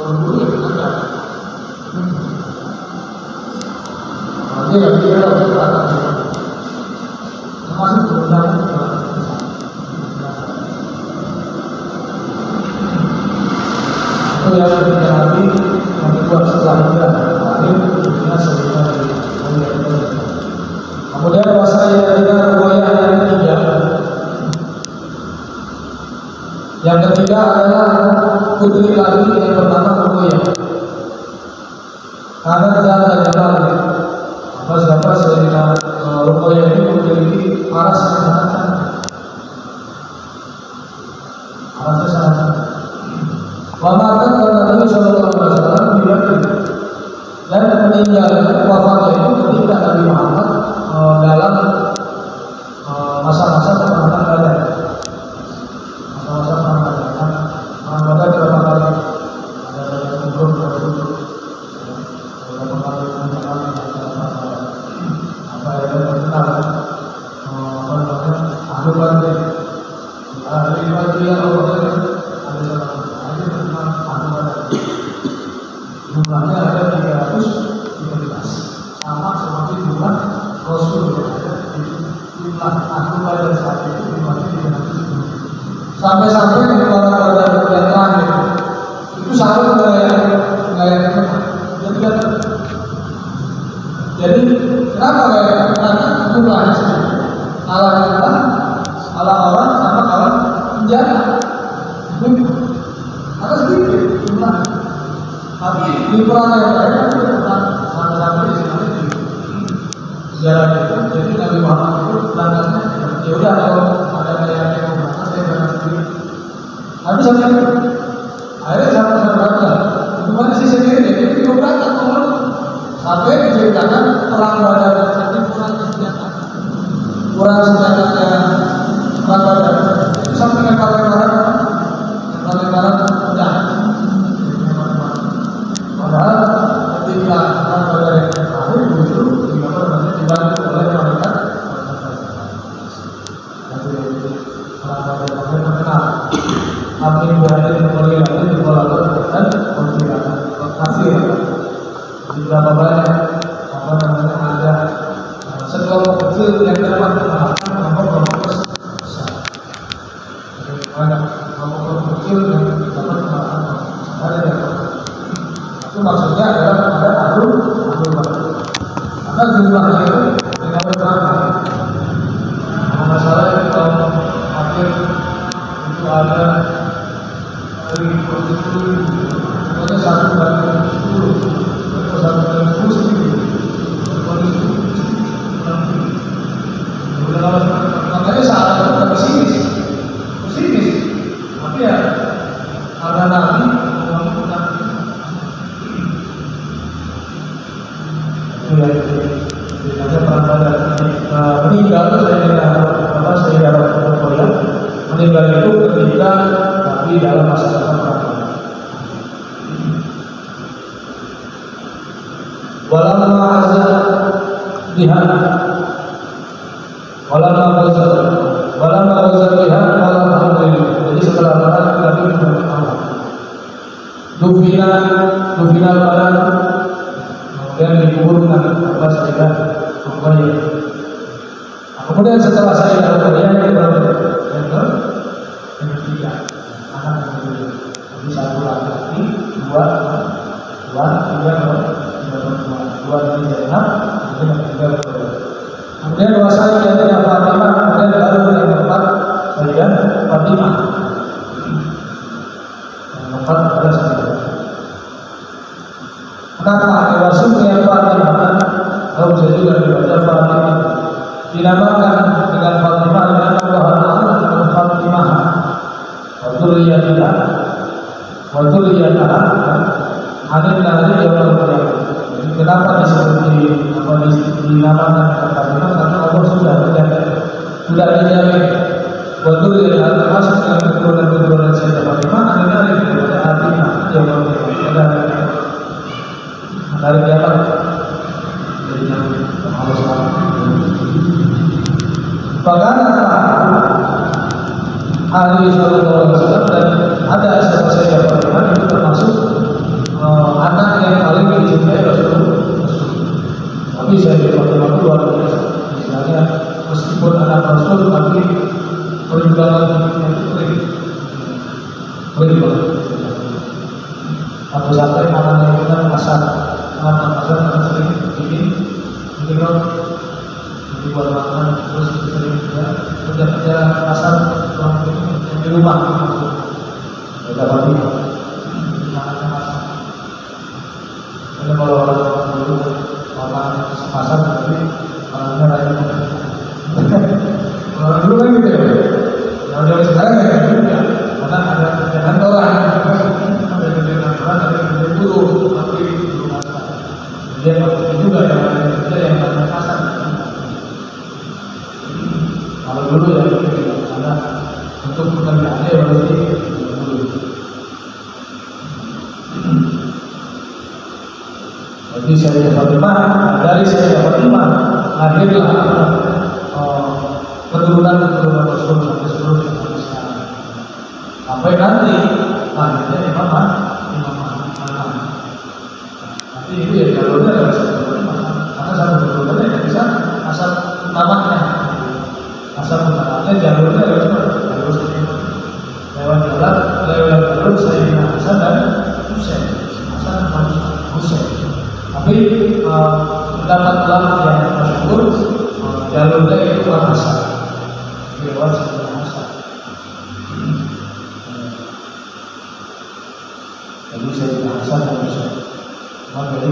berburu ya ada. Nanti lagi ya berapa? Termasuk berenang juga. Itu yang ketiga Nabi, yang kedua setelah hijrah. Akhir dunia sebelumnya dari kemudian wasaya dengan ruwayah yang ketiga. Yang ketiga adalah putri lagi yang bernama Ruqayyah. Karena zat jalal. Siapa Sayyidina Ruqayyah ini memiliki paras yang sangat cantik. Parasnya sangat cantik. Wa mata Nabi sallallahu alaihi wasallam dan meninggal wafatnya itu ketika Nabi Muhammad dalam masa-masa peperangan Badar. Masa-masa perang Badar berapa kali? Ada yang turun berapa kali apa yang terkenal apa namanya ahli Badar. Ahli Badar yang ada jumlahnya ada 313 sama seperti jumlah Rasul yang ada di jumlah ahli Badar saat itu jumlahnya 310 sampai-sampai di para Badar yang terakhir itu sama nggak yang jadi kenapa nggak yang karena jumlahnya sedikit kalah jumlah kalah orang sama kalah penjara karena sedikit jumlah. Tapi di perang yang lain itu sampai di sini di jalan itu. Jadi Nabi Muhammad itu berangkatnya ya udah kalau ada yang mau berangkat saya berangkat sendiri. Tapi sampai itu akhirnya sampai berangkat. Gimana sih sendiri? Jadi itu berangkat sampai diceritakan perang Badar jadi kurang senjatanya perang Badar itu sampai lemparan udah. Padahal ketika perang Badar yang terakhir justru dibantu oleh malaikat. Perang Badar yang terkenal. Amin berada di Korea di Kuala Lumpur dan Pontianak. Kasih. Di berapa banyak apa namanya ada sekelompok kecil yang dapat mengalahkan kelompok besar. Banyak kelompok kecil yang dapat mengalahkan ada itu maksudnya adalah ada ahlu karena jumlahnya itu dengan berapa masalah itu kalau akhir itu ada dari itu pokoknya 1 banding 10 atau 1 banding 10 sedikit makanya saat itu tak pesimis tapi ya ada Nabi ada perang Badar meninggal saya dapat Korea meninggal itu ketika tapi dalam masa perang walamma azza bihan walamma azza bihan alhamdulillah. Jadi setelah perang Nabi Muhammad Dufina Badar dan dikuburkan atas Sayyidah Ruqayyah. Kemudian setelah Sayyidah Ruqayyah yang ketiga anak yang kedua. Jadi 1 laki-laki, 2 dari Zainab, kemudian yang 3 Ruqayyah. Kemudian wasai Sayyidah Fatimah, kemudian baru yang keempat Sayyidah Fatimah. Yang keempat adalah Sayyidah. Kenapa Rasul yang Fatimah atau bisa juga dibaca Fatimah dinamakan dengan Fatimah dengan Allah Taala Fatimah Waduliyatah Anin Nabi yang berkata. Kenapa dinamakan Fatimah karena Allah sudah dijamin Waduliyatah termasuk dengan keturunan Sayyidah Fatimah Anin Nabi Fatimah yang berkata. Dari dapat bagaimana ahli sallallahu alaihi wasallam dan ada asal-asal yang itu termasuk atau sampai mana itu kan pasar kan sering bikin kan dibuat makan terus sering kerja pasar di rumah kita bagi ini kalau orang dulu makan pasar tapi makannya raya orang dulu kan gitu ya yang dari sekarang ya karena ada kerjaan orang ada kerjaan guru tapi belum ada dia waktu juga yang ada kerja yang ada pasar kalau dulu ya ada untuk pekerjaannya ya berarti dulu jadi saya Fatimah dari saya Fatimah lahirlah keturunan Rasul sampai seluruh sampai nanti lahirnya Imam Mahdi. Nanti itu ya jalurnya dari satu karena satu keturunannya tidak bisa asal utamanya, asal utamanya jalurnya lewat jalur Sayyidina Hasan dan Husain, Hasan dan Husain. Tapi pendapat ulama yang masyhur jalurnya itu Hasan, lewat Sayyidina Hasan. Jadi Sayyidina Hasan dan Husain. Maka itu